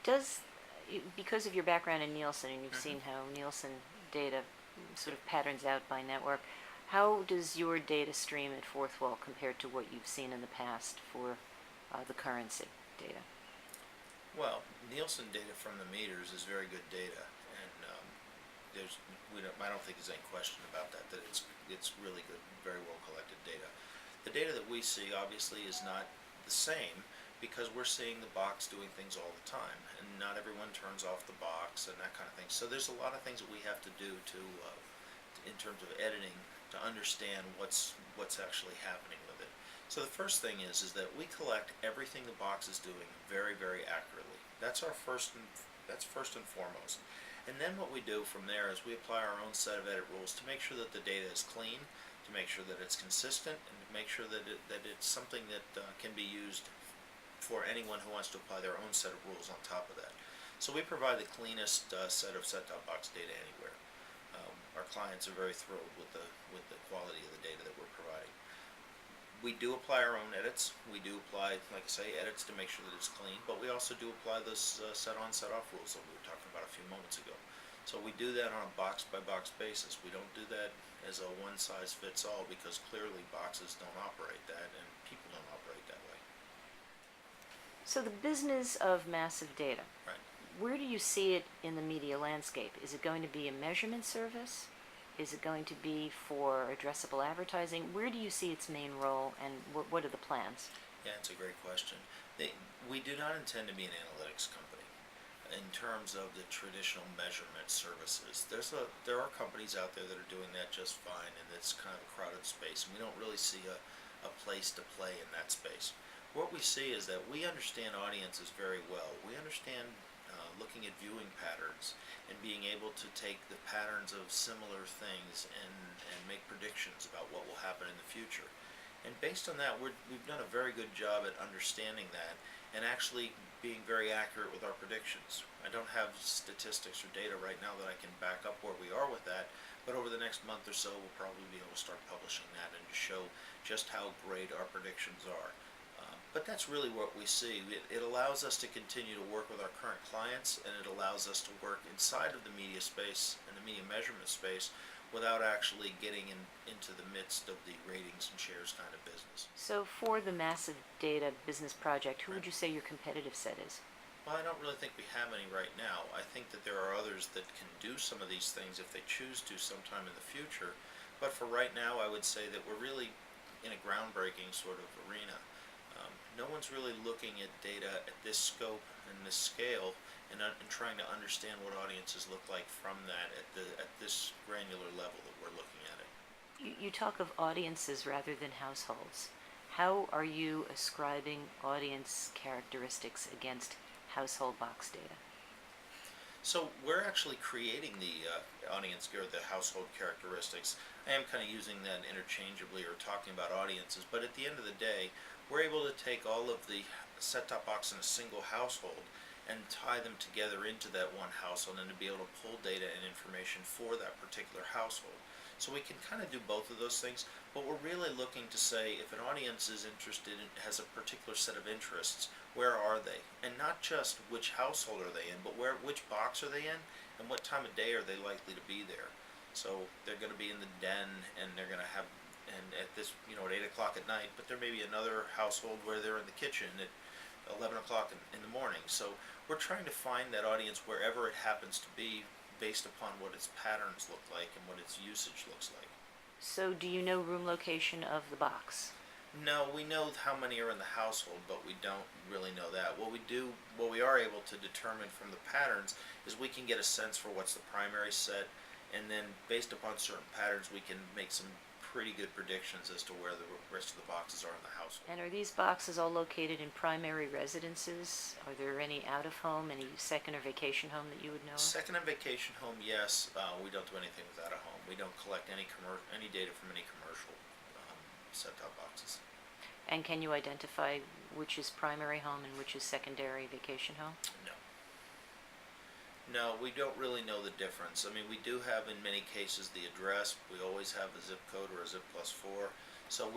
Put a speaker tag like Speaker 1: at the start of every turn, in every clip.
Speaker 1: Does because of your background in Nielsen and you've
Speaker 2: Hmm.
Speaker 1: seen how Nielsen data sort of patterns out by network, how does your data stream at Fourth Wall compared to what you've seen in the past for the currency data?
Speaker 2: Well, Nielsen data from the meters is very good data, and there's I don't think there's any question about that. That it's really good, very well collected data. The data that we see obviously is not the same because we're seeing the box doing things all the time, and not everyone turns off the box and that kind of thing. So there's a lot of things that we have to do in terms of editing to understand what's actually happening with it. So the first thing is that we collect everything the box is doing very, very accurately. That's first and foremost. And then what we do from there is we apply our own set of edit rules to make sure that the data is clean, to make sure that it's consistent, and to make sure that it's something that can be used for anyone who wants to apply their own set of rules on top of that. So we provide the cleanest set of set-top box data anywhere. Our clients are very thrilled with the quality of the data that we're providing. We do apply our own edits. We do apply, like I say, edits to make sure that it's clean, but we also do apply those set on, set off rules that we were talking about a few moments ago. So we do that on a box by box basis. We don't do that as a one size fits all because clearly boxes don't operate that and people don't operate that way.
Speaker 1: So the business of massive data,
Speaker 2: Right.
Speaker 1: where do you see it in the media landscape? Is it going to be a measurement service? Is it going to be for addressable advertising? Where do you see its main role, and what are the plans?
Speaker 2: Yeah, it's a great question. We do not intend to be an analytics company in terms of the traditional measurement services. There are companies out there that are doing that just fine, and it's kind of a crowded space, and we don't really see a place to play in that space. What we see is that we understand audiences very well. We understand looking at viewing patterns and being able to take the patterns of similar things and make predictions about what will happen in the future. And based on that, we've done a very good job at understanding that and actually being very accurate with our predictions. I don't have statistics or data right now that I can back up where we are with that, but over the next month or so, we'll probably be able to start publishing that and to show just how great our predictions are. But that's really what we see. It allows us to continue to work with our current clients, and it allows us to work inside of the media space and the media measurement space without actually getting into the midst of the ratings and shares kind of business.
Speaker 1: So for the massive data business project, who
Speaker 2: Right.
Speaker 1: would you say your competitive set is?
Speaker 2: Well, I don't really think we have any right now. I think that there are others that can do some of these things if they choose to sometime in the future. But for right now, I would say that we're really in a groundbreaking sort of arena. No one's really looking at data at this scope and this scale and trying to understand what audiences look like from that at this granular level that we're looking at it.
Speaker 1: You talk of audiences rather than households. How are you ascribing audience characteristics against household box data?
Speaker 2: So we're actually creating the audience or the household characteristics. I am kind of using that interchangeably or talking about audiences, but at the end of the day, we're able to take all of the set-top box in a single household and tie them together into that one household and to be able to pull data and information for that particular household. So we can kind of do both of those things, but we're really looking to say if an audience is interested in, has a particular set of interests, where are they? And not just which household are they in, but which box are they in and what time of day are they likely to be there. So they're going to be in the den and they're going to have and at this at 8 o'clock at night, but there may be another household where they're in the kitchen at 11 o'clock in the morning. So we're trying to find that audience wherever it happens to be based upon what its patterns look like and what its usage looks like.
Speaker 1: So do you know room location of the box?
Speaker 2: No, we know how many are in the household, but we don't really know that. What we are able to determine from the patterns is we can get a sense for what's the primary set, and then based upon certain patterns, we can make some pretty good predictions as to where the rest of the boxes are in the household.
Speaker 1: And are these boxes all located in primary residences? Are there any out of home, any second or vacation home that you would know of?
Speaker 2: Second and vacation home, yes. We don't do anything without a home. We don't collect any data from any commercial set-top boxes.
Speaker 1: And can you identify which is primary home and which is secondary vacation home?
Speaker 2: No. No, we don't really know the difference. I mean, we do have in many cases the address. We always have a zip code or a zip plus 4. So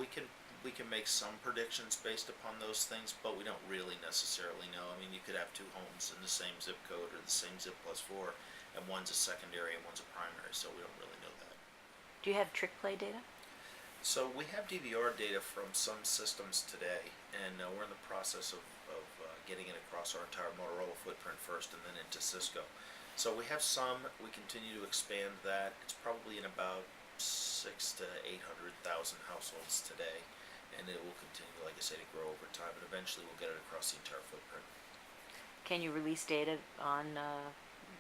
Speaker 2: we can make some predictions based upon those things, but we don't really necessarily know. I mean, you could have two homes in the same zip code or the same zip plus 4, and one's a secondary and one's a primary, so we don't really know that.
Speaker 1: Do you have trick play data?
Speaker 2: So we have DVR data from some systems today, and we're in the process of getting it across our entire Motorola footprint first and then into Cisco. So we have some, we continue to expand that. It's probably in about 600,000 to 800,000 households today, and it will continue, like I say, to grow over time, and eventually we'll get it across the entire footprint.
Speaker 1: Can you release data on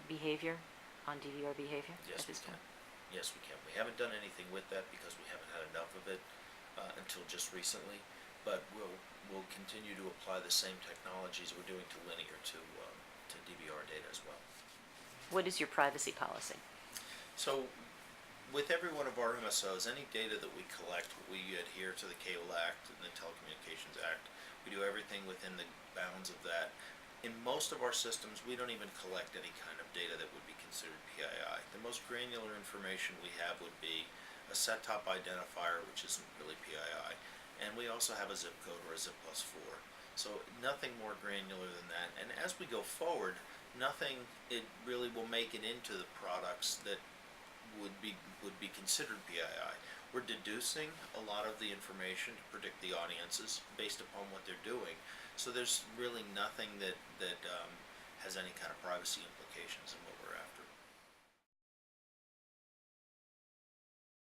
Speaker 1: behavior, on DVR behavior
Speaker 2: Yes,
Speaker 1: at
Speaker 2: we
Speaker 1: this
Speaker 2: can.
Speaker 1: point?
Speaker 2: Yes, we can. We haven't done anything with that because we haven't had enough of it until just recently, but we'll continue to apply the same technologies we're doing to linear to DVR data as well.
Speaker 1: What is your privacy policy?
Speaker 2: So, with every one of our MSOs, any data that we collect, we adhere to the Cable Act and the Telecommunications Act. We do everything within the bounds of that. In most of our systems, we don't even collect any kind of data that would be considered PII. The most granular information we have would be a set-top identifier, which isn't really PII, and we also have a zip code or a zip plus 4. So nothing more granular than that. And as we go forward, nothing it really will make it into the products that would be considered PII. We're deducing a lot of the information to predict the audiences based upon what they're doing. So there's really nothing that has any kind of privacy implications in what